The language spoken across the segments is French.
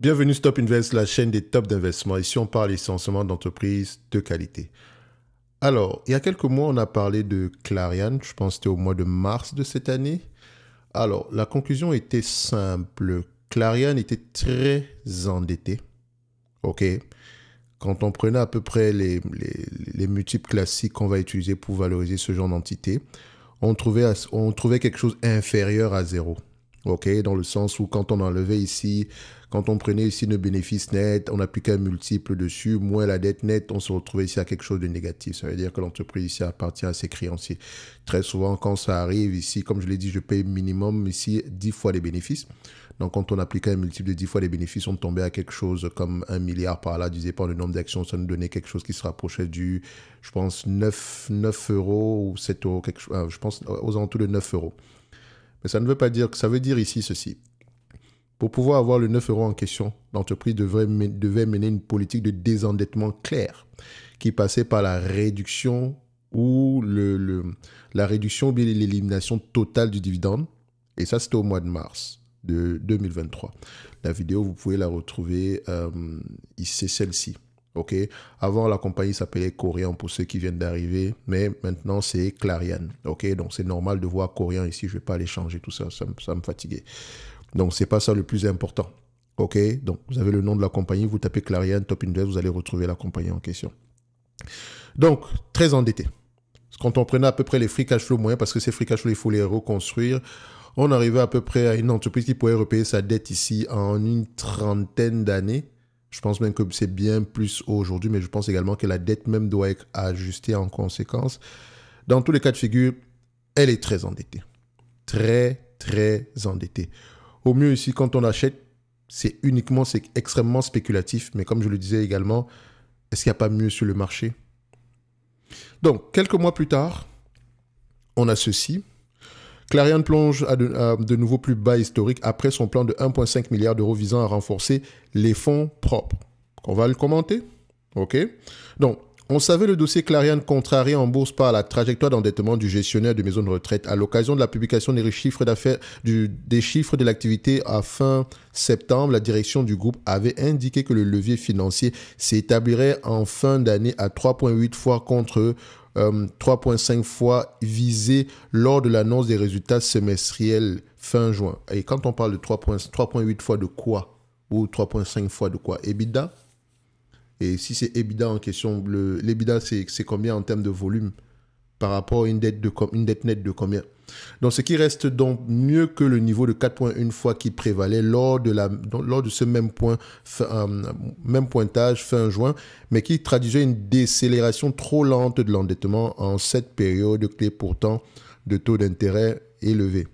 Bienvenue Stop Invest, la chaîne des tops d'investissement. Ici, on parle essentiellement d'entreprises de qualité. Alors, il y a quelques mois, on a parlé de Clariane. Je pense que c'était au mois de mars de cette année. Alors, la conclusion était simple. Clariane était très endetté. OK. Quand on prenait à peu près les multiples classiques qu'on va utiliser pour valoriser ce genre d'entité, on trouvait quelque chose inférieur à zéro. OK, dans le sens où quand on enlevait ici, quand on prenait ici le bénéfice net, on appliquait un multiple dessus, moins la dette nette, on se retrouvait ici à quelque chose de négatif. Ça veut dire que l'entreprise ici appartient à ses créanciers. Très souvent, quand ça arrive ici, comme je l'ai dit, je paye minimum ici 10 fois les bénéfices. Donc, quand on appliquait un multiple de 10 fois les bénéfices, on tombait à quelque chose comme 1 milliard par là, divisé par le nombre d'actions, ça nous donnait quelque chose qui se rapprochait du, je pense, 9 euros ou 7 euros, quelque chose, je pense aux alentours de 9 euros. Mais ça ne veut pas dire que ça veut dire ici ceci. Pour pouvoir avoir le 9 euros en question, l'entreprise devait mener une politique de désendettement claire qui passait par la réduction ou la réduction ou bien l'élimination totale du dividende. Et ça, c'était au mois de mars de 2023. La vidéo, vous pouvez la retrouver ici, c'est celle-ci. OK. Avant, la compagnie s'appelait Corian pour ceux qui viennent d'arriver, mais maintenant, c'est Clariane. OK. Donc, c'est normal de voir Corian ici. Je ne vais pas aller changer tout ça. Ça me fatiguait. Donc, ce n'est pas ça le plus important. OK. Donc, vous avez le nom de la compagnie. Vous tapez Clariane, Top Invest, vous allez retrouver la compagnie en question. Donc, très endetté. Quand on prenait à peu près les free cash flow moyens, parce que ces free cash flow, il faut les reconstruire, on arrivait à peu près à une entreprise qui pourrait repayer sa dette ici en une trentaine d'années. Je pense même que c'est bien plus aujourd'hui, mais je pense également que la dette même doit être ajustée en conséquence. Dans tous les cas de figure, elle est très endettée. Très, très endettée. Au mieux ici, quand on achète, c'est extrêmement spéculatif. Mais comme je le disais également, est-ce qu'il n'y a pas mieux sur le marché? Donc, quelques mois plus tard, on a ceci. Clariane plonge à de nouveaux plus bas historiques après son plan de 1,5 milliard d'euros visant à renforcer les fonds propres. On va le commenter. OK. Donc, on savait le dossier Clariane contrarié en bourse par la trajectoire d'endettement du gestionnaire de maison de retraite à l'occasion de la publication des chiffres d'affaires, des chiffres de l'activité à fin septembre. La direction du groupe avait indiqué que le levier financier s'établirait en fin d'année à 3,8 fois contre 3,5 fois visé lors de l'annonce des résultats semestriels fin juin. Et quand on parle de 3,8 fois de quoi? Ou 3,5 fois de quoi? EBITDA? Et si c'est EBITDA en question, l'EBITDA, c'est combien en termes de volume par rapport à une dette nette de combien? Donc, ce qui reste donc mieux que le niveau de 4,1 fois qui prévalait lors de ce même pointage fin juin, mais qui traduisait une décélération trop lente de l'endettement en cette période clé pourtant de taux d'intérêt élevés.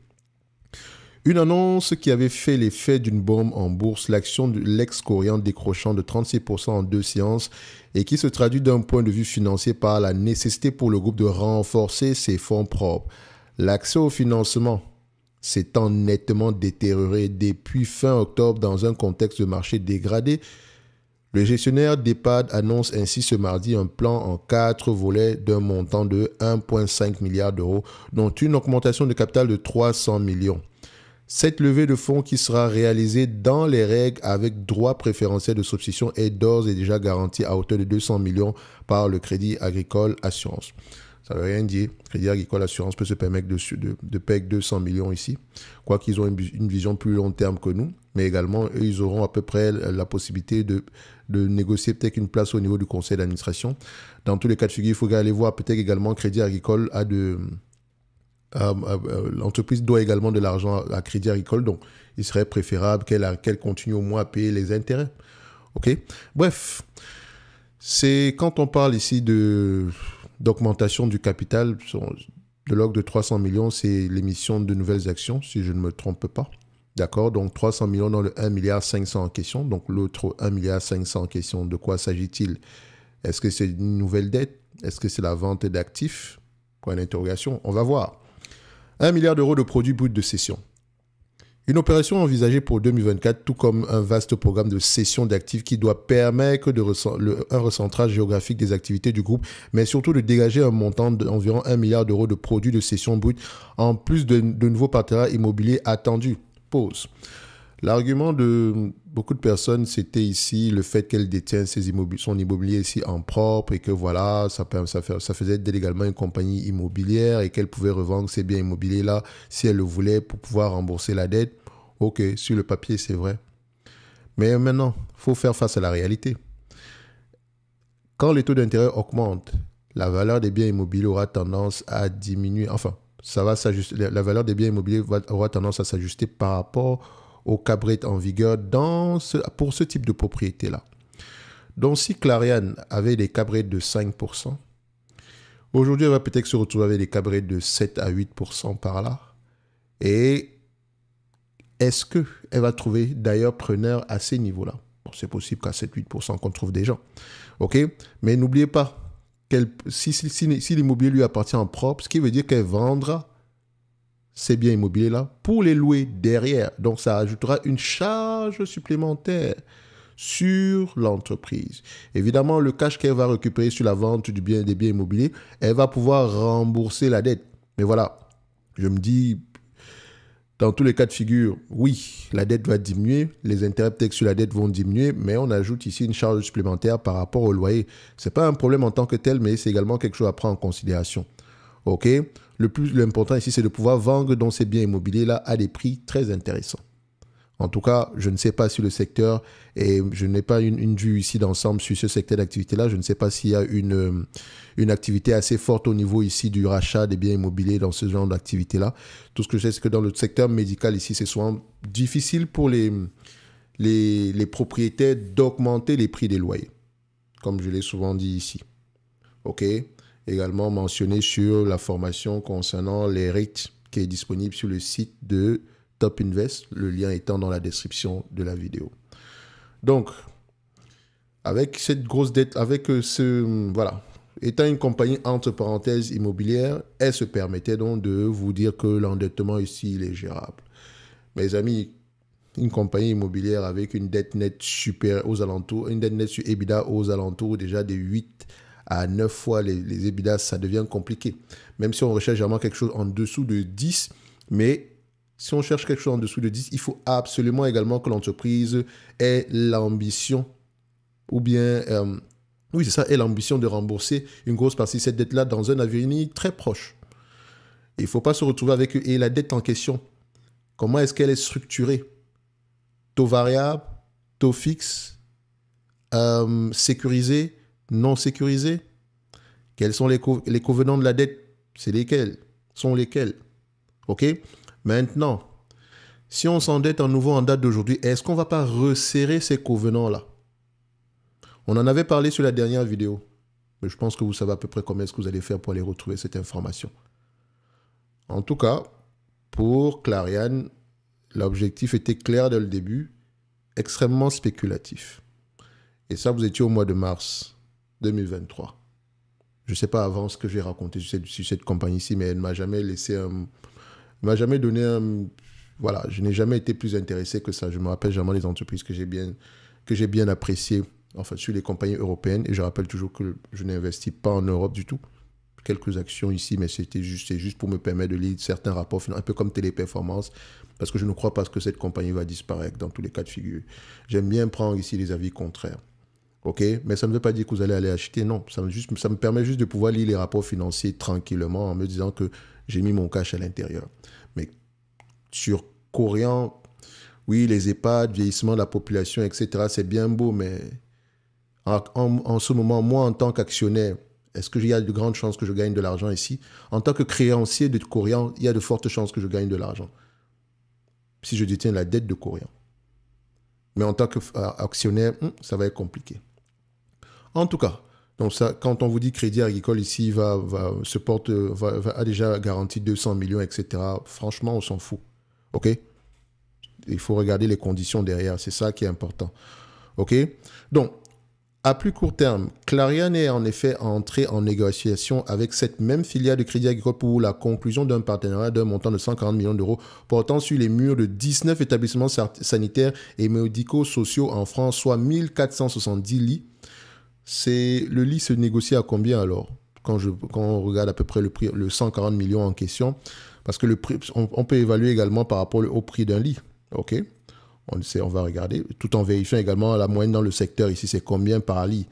Une annonce qui avait fait l'effet d'une bombe en bourse, l'action de l'ex-Corian décrochant de 36% en 2 séances et qui se traduit d'un point de vue financier par la nécessité pour le groupe de renforcer ses fonds propres. L'accès au financement s'étant nettement détérioré depuis fin octobre dans un contexte de marché dégradé, le gestionnaire d'EHPAD annonce ainsi ce mardi un plan en 4 volets d'un montant de 1,5 milliard d'euros, dont une augmentation de capital de 300 millions. Cette levée de fonds qui sera réalisée dans les règles avec droit préférentiel de souscription est d'ores et déjà garantie à hauteur de 200 millions par le Crédit Agricole Assurance. Ça ne veut rien dire. Crédit Agricole Assurance peut se permettre de payer 200 millions ici, quoiqu'ils ont une vision plus long terme que nous, mais également, eux, ils auront à peu près la possibilité de négocier peut-être une place au niveau du conseil d'administration. Dans tous les cas de figure, il faut aller voir peut-être également Crédit Agricole a l'entreprise doit également de l'argent à Crédit Agricole, donc il serait préférable qu'elle continue au moins à payer les intérêts. OK? Bref, c'est quand on parle ici d'augmentation du capital, de l'ordre de 300 millions, c'est l'émission de nouvelles actions, si je ne me trompe pas. D'accord? Donc 300 millions dans le 1,5 milliard en question. Donc l'autre 1,5 milliard en question, de quoi s'agit-il? Est-ce que c'est une nouvelle dette? Est-ce que c'est la vente d'actifs? Point d'interrogation. On va voir. 1 milliard d'euros de produits bruts de cession. Une opération envisagée pour 2024, tout comme un vaste programme de cession d'actifs qui doit permettre un recentrage géographique des activités du groupe, mais surtout de dégager un montant d'environ 1 milliard d'euros de produits de cession brute, en plus de nouveaux partenariats immobiliers attendus. Pause. L'argument de beaucoup de personnes, c'était ici le fait qu'elle détient son immobilier ici en propre et que voilà, ça faisait d'elle également une compagnie immobilière et qu'elle pouvait revendre ces biens immobiliers-là si elle le voulait pour pouvoir rembourser la dette. Ok, sur le papier, c'est vrai. Mais maintenant, il faut faire face à la réalité. Quand les taux d'intérêt augmentent, la valeur des biens immobiliers aura tendance à diminuer. Enfin, ça va s'ajuster. La valeur des biens immobiliers aura tendance à s'ajuster par rapport au cap rate en vigueur pour ce type de propriété-là. Donc, si Clariane avait des cap rates de 5%, aujourd'hui, elle va peut-être se retrouver avec des cap rates de 7 à 8% par là. Et est-ce qu'elle va trouver d'ailleurs preneur à ces niveaux-là? Bon, c'est possible qu'à 7-8% qu'on trouve des gens. OK? Mais n'oubliez pas, si l'immobilier lui appartient en propre, ce qui veut dire qu'elle vendra ces biens immobiliers-là pour les louer derrière. Donc, ça ajoutera une charge supplémentaire sur l'entreprise. Évidemment, le cash qu'elle va récupérer sur la vente des biens immobiliers, elle va pouvoir rembourser la dette. Mais voilà, je me dis, dans tous les cas de figure, oui, la dette va diminuer, les intérêts peut-être sur la dette vont diminuer, mais on ajoute ici une charge supplémentaire par rapport au loyer. Ce n'est pas un problème en tant que tel, mais c'est également quelque chose à prendre en considération. OK? L'important ici, c'est de pouvoir vendre dans ces biens immobiliers-là à des prix très intéressants. En tout cas, je ne sais pas si le secteur, et je n'ai pas une vue ici d'ensemble sur ce secteur d'activité-là, je ne sais pas s'il y a une activité assez forte au niveau ici du rachat des biens immobiliers dans ce genre d'activité-là. Tout ce que je sais, c'est que dans le secteur médical ici, c'est souvent difficile pour les propriétaires d'augmenter les prix des loyers, comme je l'ai souvent dit ici. OK? Également mentionné sur la formation concernant les rates qui est disponible sur le site de Top Invest, le lien étant dans la description de la vidéo. Donc, avec cette grosse dette, voilà, étant une compagnie entre parenthèses immobilière, elle se permettait donc de vous dire que l'endettement ici, il est gérable. Mes amis, une compagnie immobilière avec une dette nette supérieure aux alentours, une dette nette sur EBITDA aux alentours déjà de 8 à 9 fois les EBITDA, ça devient compliqué. Même si on recherche vraiment quelque chose en dessous de 10, mais si on cherche quelque chose en dessous de 10, il faut absolument également que l'entreprise ait l'ambition, ou bien, oui, c'est ça, ait l'ambition de rembourser une grosse partie de cette dette-là dans un avenir très proche. Il ne faut pas se retrouver avec eux. Et la dette en question, comment est-ce qu'elle est structurée? Taux variable, taux fixe, sécurisé, non sécurisé? Quels sont les covenants de la dette? C'est lesquels? Sont lesquels? OK? Maintenant, si on s'endette à nouveau en date d'aujourd'hui, est-ce qu'on ne va pas resserrer ces covenants-là? On en avait parlé sur la dernière vidéo, mais je pense que vous savez à peu près comment est-ce que vous allez faire pour aller retrouver cette information. En tout cas, pour Clariane, l'objectif était clair dès le début, extrêmement spéculatif. Et ça, vous étiez au mois de mars 2023. Je ne sais pas avant ce que j'ai raconté sur cette compagnie-ci, mais elle ne m'a jamais laissé m'a jamais donné un... Voilà, je n'ai jamais été plus intéressé que ça. Je me rappelle jamais des entreprises que j'ai bien appréciées, enfin, sur les compagnies européennes. Et je rappelle toujours que je n'investis pas en Europe du tout. Quelques actions ici, mais c'est juste pour me permettre de lire certains rapports, un peu comme Téléperformance, parce que je ne crois pas que cette compagnie va disparaître dans tous les cas de figure. J'aime bien prendre ici les avis contraires. OK? Mais ça ne veut pas dire que vous allez aller acheter. Non, ça me permet juste de pouvoir lire les rapports financiers tranquillement en me disant que j'ai mis mon cash à l'intérieur. Mais sur Corian, oui, les EHPAD, vieillissement de la population, etc., c'est bien beau, mais en ce moment, moi, en tant qu'actionnaire, est-ce qu'il y a de grandes chances que je gagne de l'argent ici? En tant que créancier de Corian, il y a de fortes chances que je gagne de l'argent si je détiens la dette de Corian. Mais en tant qu'actionnaire, ça va être compliqué. En tout cas, donc ça, quand on vous dit Crédit Agricole ici a déjà garanti 200 millions, etc., franchement, on s'en fout. OK? Il faut regarder les conditions derrière. C'est ça qui est important. OK? Donc, à plus court terme, Clariane est en effet entrée en négociation avec cette même filiale de Crédit Agricole pour la conclusion d'un partenariat d'un montant de 140 millions d'euros portant sur les murs de 19 établissements sanitaires et médico-sociaux en France, soit 1470 lits. Le lit se négocie à combien alors? Quand on regarde à peu près le prix, le 140 millions en question, parce que le prix, on peut évaluer également par rapport au prix d'un lit. OK? On sait, on va regarder, tout en vérifiant également la moyenne dans le secteur ici, c'est combien par lit?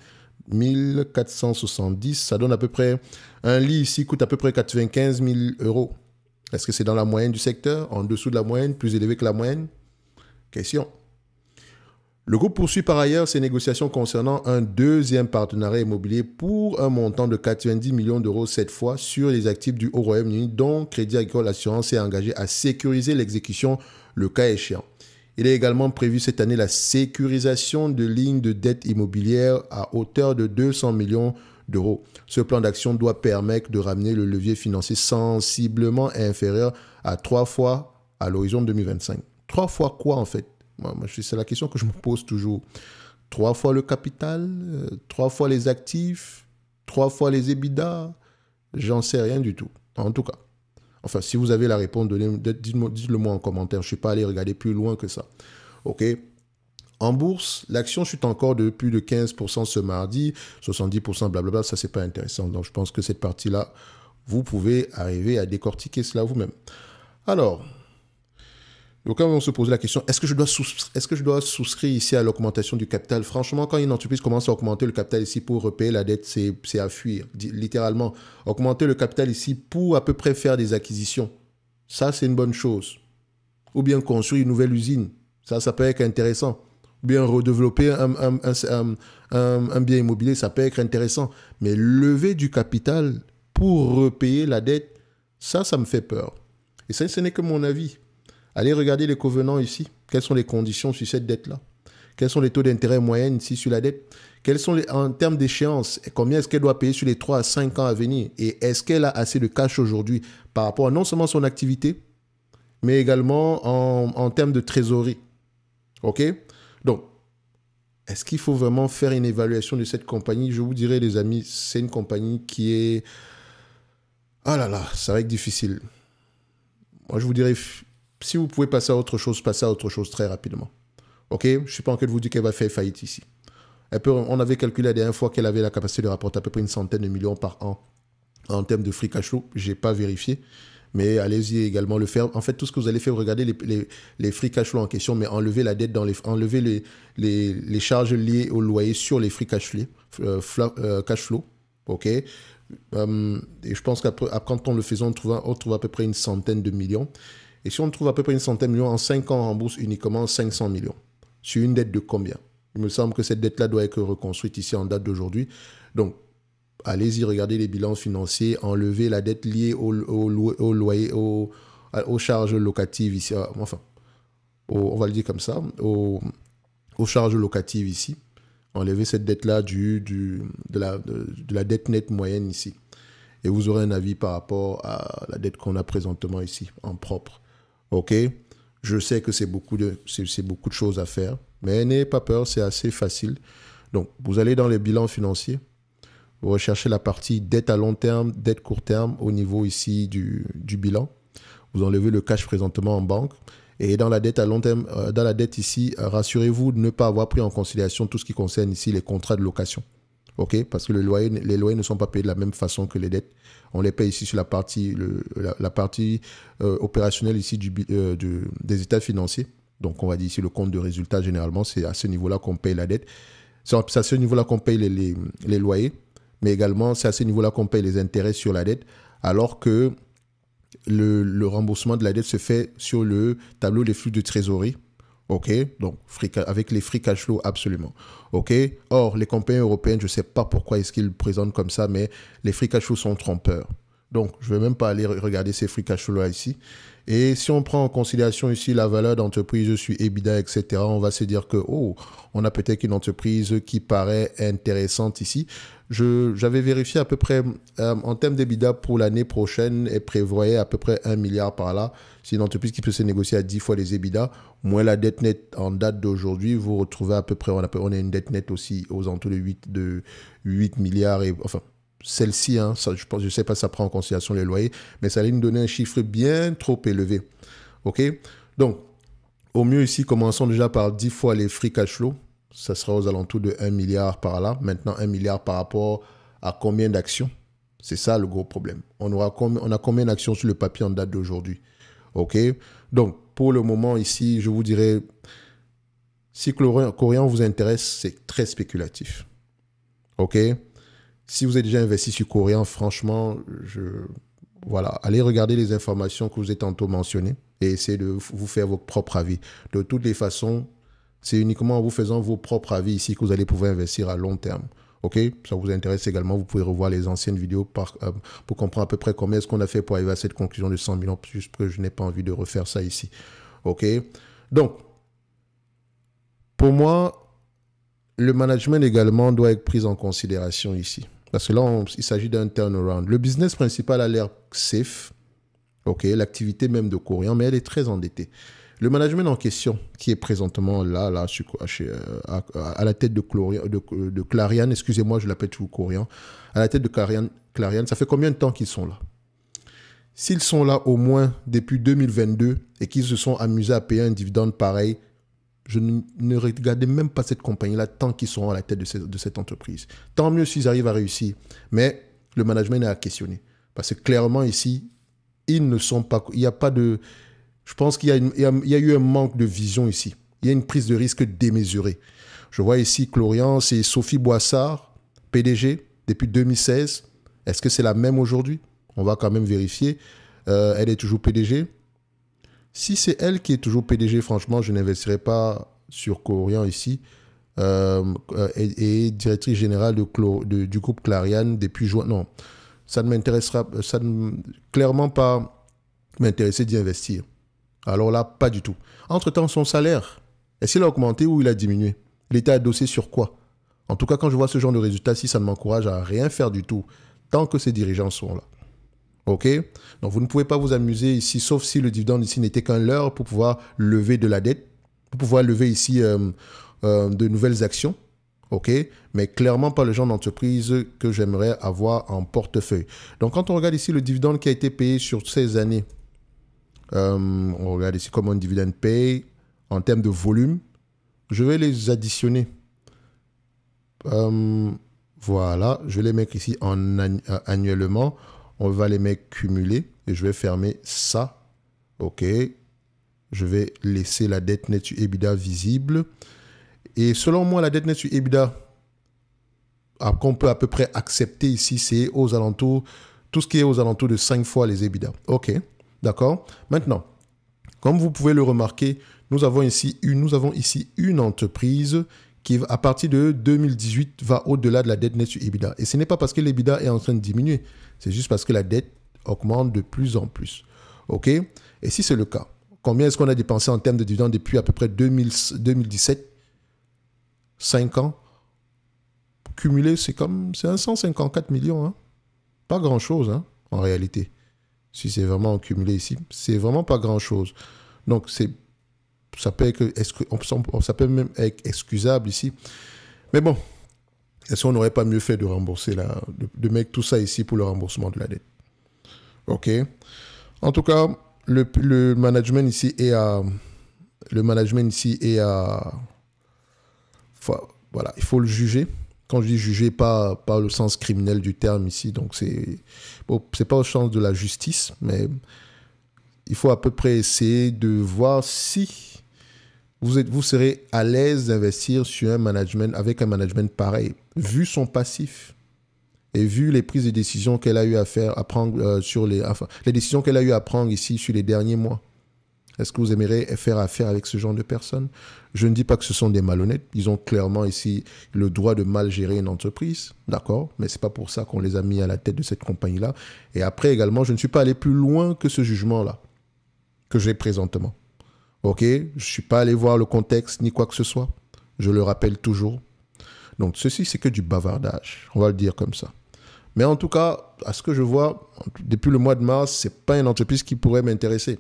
1470, ça donne à peu près, un lit ici coûte à peu près 95 000 euros. Est-ce que c'est dans la moyenne du secteur, en dessous de la moyenne, plus élevé que la moyenne? Question. Le groupe poursuit par ailleurs ses négociations concernant un deuxième partenariat immobilier pour un montant de 90 millions d'euros cette fois sur les actifs du Haut-Royaume-Uni dont Crédit Agricole Assurance s'est engagé à sécuriser l'exécution le cas échéant. Il est également prévu cette année la sécurisation de lignes de dette immobilière à hauteur de 200 millions d'euros. Ce plan d'action doit permettre de ramener le levier financier sensiblement inférieur à 3 fois à l'horizon 2025. 3 fois quoi en fait? C'est la question que je me pose toujours. 3 fois le capital, 3 fois les actifs, 3 fois les EBITDA, j'en sais rien du tout. En tout cas. Enfin, si vous avez la réponse, dites-le moi en commentaire. Je ne suis pas allé regarder plus loin que ça. OK. En bourse, l'action chute encore de plus de 15% ce mardi, 70%, blablabla. Ça, c'est pas intéressant. Donc, je pense que cette partie-là, vous pouvez arriver à décortiquer cela vous-même. Alors, donc, quand on se pose la question, est-ce que je dois souscrire ici à l'augmentation du capital? Franchement, quand une entreprise commence à augmenter le capital ici pour repayer la dette, c'est à fuir, littéralement. Augmenter le capital ici pour à peu près faire des acquisitions, ça, c'est une bonne chose. Ou bien construire une nouvelle usine, ça peut être intéressant. Ou bien redévelopper un bien immobilier, ça peut être intéressant. Mais lever du capital pour repayer la dette, ça me fait peur. Et ça, ce n'est que mon avis. Allez regarder les covenants ici. Quelles sont les conditions sur cette dette-là? Quels sont les taux d'intérêt moyens ici sur la dette? Quels sont en termes d'échéance? Combien est-ce qu'elle doit payer sur les 3 à 5 ans à venir? Et est-ce qu'elle a assez de cash aujourd'hui par rapport à non seulement son activité, mais également en termes de trésorerie? OK? Donc, est-ce qu'il faut vraiment faire une évaluation de cette compagnie? Je vous dirais, les amis, c'est une compagnie qui est... Ah là là, ça va être difficile. Moi, je vous dirais... Si vous pouvez passer à autre chose, passez à autre chose très rapidement. OK? Je ne suis pas en train de vous dire qu'elle va faire faillite ici. On avait calculé la dernière fois qu'elle avait la capacité de rapporter à peu près une centaine de millions par an en termes de free cash flow. Je n'ai pas vérifié, mais allez-y également le faire. En fait, tout ce que vous allez faire, regardez les free cash flow en question, mais enlevez la dette, enlevez les charges liées au loyer sur les free cash flow. OK? Et je pense qu'après, quand on le faisait, on trouve à peu près une centaine de millions. Et si on trouve à peu près une centaine de millions, en 5 ans, on rembourse uniquement 500 millions. Sur une dette de combien? Il me semble que cette dette-là doit être reconstruite ici en date d'aujourd'hui. Donc, allez-y, regardez les bilans financiers, enlevez la dette liée au loyer, aux charges locatives ici. Enfin, on va le dire comme ça, aux charges locatives ici. Enlevez cette dette-là de la dette nette moyenne ici. Et vous aurez un avis par rapport à la dette qu'on a présentement ici, en propre. OK? Je sais que c'est beaucoup de choses à faire, mais n'ayez pas peur, c'est assez facile. Donc, vous allez dans les bilans financiers, vous recherchez la partie dette à long terme, dette court terme au niveau ici du bilan. Vous enlevez le cash présentement en banque. Et dans la dette à long terme, dans la dette ici, rassurez-vous de ne pas avoir pris en considération tout ce qui concerne ici les contrats de location. OK? Parce que les loyers ne sont pas payés de la même façon que les dettes. On les paye ici sur la partie opérationnelle ici des états financiers. Donc, on va dire ici le compte de résultat, généralement, c'est à ce niveau-là qu'on paye la dette. C'est à ce niveau-là qu'on paye les loyers, mais également, c'est à ce niveau-là qu'on paye les intérêts sur la dette, alors que le remboursement de la dette se fait sur le tableau des flux de trésorerie. OK? Donc, avec les free cash flow, absolument. OK? Or, les compagnies européennes, je ne sais pas pourquoi est-ce qu'ils le présentent comme ça, mais les free cash flow sont trompeurs. Donc, je ne vais même pas aller regarder ces free cash flow-là ici. Et si on prend en considération ici la valeur d'entreprise sur EBITDA, etc., on va se dire que, on a peut-être une entreprise qui paraît intéressante ici. J'avais vérifié à peu près, en termes d'EBITDA pour l'année prochaine, elle prévoyait à peu près 1 milliard par là. C'est une entreprise qui peut se négocier à 10 fois les EBITDA, moins la dette nette en date d'aujourd'hui. Vous retrouvez à peu près, on a une dette nette aussi aux alentours de 8 milliards. Enfin, celle-ci, je ne sais pas si ça prend en considération les loyers, mais ça allait nous donner un chiffre bien trop élevé. OK? Donc, au mieux ici, commençons déjà par 10 fois les free cash flow. Ça sera aux alentours de 1 milliard par là. Maintenant, 1 milliard par rapport à combien d'actions? C'est ça le gros problème. On a combien d'actions sur le papier en date d'aujourd'hui? OK? Donc, pour le moment ici, je vous dirais, Si Corian vous intéresse, c'est très spéculatif. OK? Si vous êtes déjà investi sur Corian, franchement, voilà, allez regarder les informations que vous êtes tantôt mentionnées et essayez de vous faire votre propre avis. De toutes les façons, c'est uniquement en vous faisant vos propres avis ici que vous allez pouvoir investir à long terme. OK? Ça vous intéresse également, vous pouvez revoir les anciennes vidéos pour comprendre à peu près combien est-ce qu'on a fait pour arriver à cette conclusion de 100 millions, juste que je n'ai pas envie de refaire ça ici. OK? Donc, pour moi, le management également doit être pris en considération ici. Parce que là, il s'agit d'un turnaround. Le business principal a l'air safe. OK, l'activité même de Corian, mais elle est très endettée. Le management en question, qui est présentement là à la tête de Clariane, excusez-moi, je l'appelle toujours Corian, à la tête de Clariane, ça fait combien de temps qu'ils sont là? S'ils sont là au moins depuis 2022 et qu'ils se sont amusés à payer un dividende pareil, je ne regardais même pas cette compagnie-là tant qu'ils seront à la tête de cette entreprise. Tant mieux s'ils arrivent à réussir. Mais le management est à questionner. Parce que clairement ici, ils ne sont pas... Il n'y a pas de... Je pense qu'il y a eu un manque de vision ici. Il y a une prise de risque démesurée. Je vois ici Corian, c'est Sophie Boissard, PDG, depuis 2016. Est-ce que c'est la même aujourd'hui? On va quand même vérifier. Elle est toujours PDG. Si c'est elle qui est toujours PDG, franchement, je n'investirai pas sur Corian ici. Et directrice générale du groupe Clariane depuis juin. Non, ça ne m'intéressera, clairement pas m'intéresser d'y investir. Alors là, pas du tout. Entre-temps, son salaire, est-ce qu'il a augmenté ou il a diminué? Il était adossé sur quoi? En tout cas, quand je vois ce genre de résultats, si ça ne m'encourage à rien faire du tout, tant que ces dirigeants sont là. OK? Donc, vous ne pouvez pas vous amuser ici, sauf si le dividende ici n'était qu'un leurre pour pouvoir lever de la dette, pour pouvoir lever ici de nouvelles actions. OK? Mais clairement pas le genre d'entreprise que j'aimerais avoir en portefeuille. Donc, quand on regarde ici le dividende qui a été payé sur ces années, on regarde ici comment un dividende paye en termes de volume. Je vais les additionner. Voilà, je vais les mettre ici annuellement. On va les mettre cumulés et je vais fermer ça. OK. Je vais laisser la dette nette sur EBITDA visible. Et selon moi, la dette nette sur EBITDA qu'on peut à peu près accepter ici, c'est aux alentours, tout ce qui est aux alentours de 5 fois les EBITDA. OK. D'accord. Maintenant, comme vous pouvez le remarquer, nous avons ici une entreprise qui, à partir de 2018, va au-delà de la dette nette sur EBITDA. Et ce n'est pas parce que l'EBITDA est en train de diminuer, c'est juste parce que la dette augmente de plus en plus. OK? Et si c'est le cas, combien est-ce qu'on a dépensé en termes de dividendes depuis à peu près 2017? 5 ans. Cumulé, c'est 154 millions. Hein? Pas grand-chose, hein, en réalité. Si c'est vraiment cumulé ici, c'est vraiment pas grand-chose. Donc, ça peut même être excusable ici. Mais bon, est-ce qu'on n'aurait pas mieux fait de rembourser de mettre tout ça ici pour le remboursement de la dette? OK. En tout cas, le management ici est à... Voilà, il faut le juger. Quand je dis juger, pas le sens criminel du terme ici. Donc, c'est pas au sens de la justice, mais il faut à peu près essayer de voir si vous serez à l'aise d'investir sur avec un management pareil, vu son passif et vu les prises de décision qu'elle a eu à prendre les décisions qu'elle a eu à prendre ici sur les derniers mois. Est-ce que vous aimeriez faire affaire avec ce genre de personnes? Je ne dis pas que ce sont des malhonnêtes. Ils ont clairement ici le droit de mal gérer une entreprise, d'accord? Mais ce n'est pas pour ça qu'on les a mis à la tête de cette compagnie-là. Et après également, je ne suis pas allé plus loin que ce jugement-là que j'ai présentement. OK? Je ne suis pas allé voir le contexte ni quoi que ce soit. Je le rappelle toujours. Donc, ceci, c'est que du bavardage. On va le dire comme ça. Mais en tout cas, à ce que je vois, depuis le mois de mars, ce n'est pas une entreprise qui pourrait m'intéresser.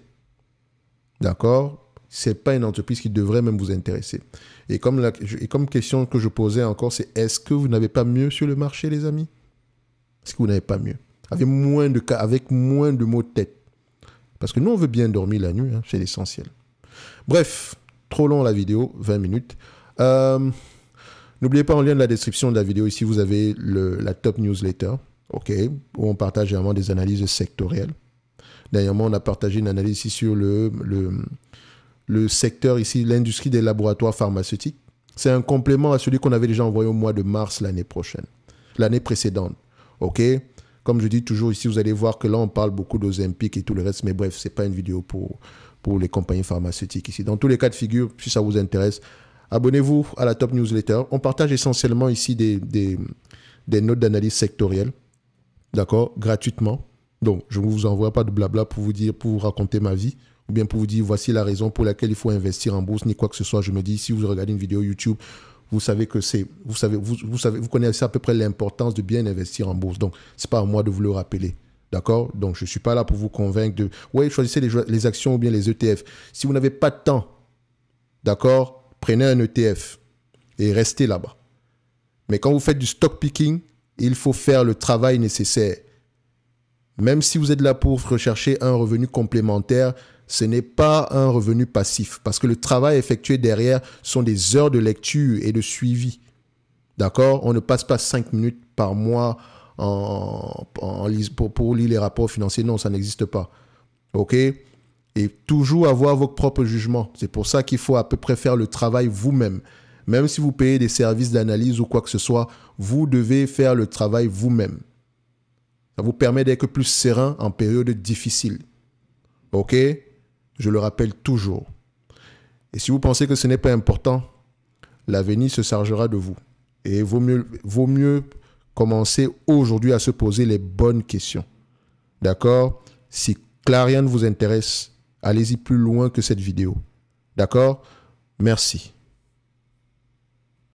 D'accord? Ce n'est pas une entreprise qui devrait même vous intéresser. Et comme question que je posais encore, c'est est-ce que vous n'avez pas mieux sur le marché, les amis? Est-ce que vous n'avez pas mieux? Avec moins de maux de tête. Parce que nous, on veut bien dormir la nuit, hein, c'est l'essentiel. Bref, trop long la vidéo, 20 minutes. N'oubliez pas, en lien de la description de la vidéo, ici, vous avez la top newsletter, OK, où on partage vraiment des analyses sectorielles. Dernièrement, on a partagé une analyse ici sur le secteur ici, l'industrie des laboratoires pharmaceutiques. C'est un complément à celui qu'on avait déjà envoyé au mois de mars l'année précédente. OK? Comme je dis toujours ici, vous allez voir que là, on parle beaucoup d'Ozempic et tout le reste, mais bref, ce n'est pas une vidéo pour les compagnies pharmaceutiques ici. Dans tous les cas de figure, si ça vous intéresse, abonnez-vous à la Top Newsletter. On partage essentiellement ici des notes d'analyse sectorielle, d'accord, gratuitement. Donc, je ne vous envoie pas de blabla pour vous raconter ma vie, ou bien pour vous dire, voici la raison pour laquelle il faut investir en bourse, ni quoi que ce soit. Je me dis, si vous regardez une vidéo YouTube, vous savez que vous connaissez à peu près l'importance de bien investir en bourse. Donc, ce n'est pas à moi de vous le rappeler. D'accord? Donc, je ne suis pas là pour vous convaincre de, ouais, choisissez les actions ou bien les ETF. Si vous n'avez pas de temps, d'accord, prenez un ETF et restez là-bas. Mais quand vous faites du stock picking, il faut faire le travail nécessaire. Même si vous êtes là pour rechercher un revenu complémentaire, ce n'est pas un revenu passif. Parce que le travail effectué derrière sont des heures de lecture et de suivi. D'accord? On ne passe pas 5 minutes par mois pour lire les rapports financiers. Non, ça n'existe pas. OK? Et toujours avoir vos propres jugements. C'est pour ça qu'il faut à peu près faire le travail vous-même. Même si vous payez des services d'analyse ou quoi que ce soit, vous devez faire le travail vous-même. Ça vous permet d'être plus serein en période difficile. OK? Je le rappelle toujours. Et si vous pensez que ce n'est pas important, l'avenir se chargera de vous. Et vaut mieux commencer aujourd'hui à se poser les bonnes questions. D'accord? Si Clariane vous intéresse, allez-y plus loin que cette vidéo. D'accord? Merci.